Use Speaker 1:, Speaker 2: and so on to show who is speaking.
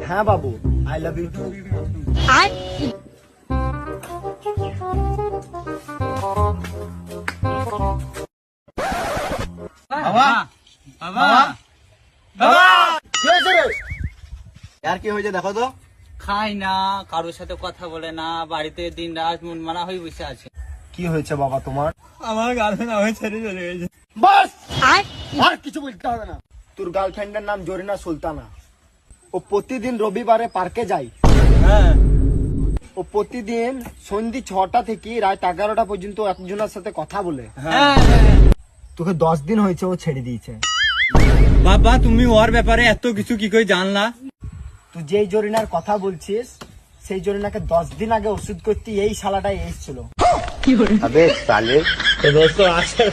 Speaker 1: হ্যাঁ বাবু, I love you two.
Speaker 2: বাবা বাবা বাবা
Speaker 1: কি হয়েছে রে? আর কি হয়েছে দেখো তো।
Speaker 2: খাই না, কারোর সাথে কথা বলে না, বাড়িতে দিন রাত মন মারা হয়ে বসে আছে।
Speaker 1: কি হয়েছে বাবা তোমার?
Speaker 2: আমার গার্লফ্রেন্ড আমায় ছেড়ে চলে গেছে।
Speaker 1: বাস, আর কিছু বলতে হবে না। তোর গার্লফ্রেন্ডের নাম জরিনা সুলতানা। ও প্রতিদিন রবিবারে পার্কে যায়।
Speaker 2: হ্যাঁ,
Speaker 1: ও প্রতিদিন সন্ধ্যে 6টা থেকে রাত 11টা পর্যন্ত একজনের সাথে কথা বলে।
Speaker 2: হ্যাঁ।
Speaker 1: তোকে 10 দিন হয়েছে ও ছেড়ে দিয়েছে।
Speaker 2: বাবা তুমি ওর ব্যাপারে এত কিছু কি করে জানলা?
Speaker 1: তুই যেই জরিনার কথা বলছিস সেই জরিনাকে 10 দিন আগে ওষুধ করতে এই শালাটাই এসেছিল।
Speaker 3: अबे साले।
Speaker 2: তো দোস্ত আসলে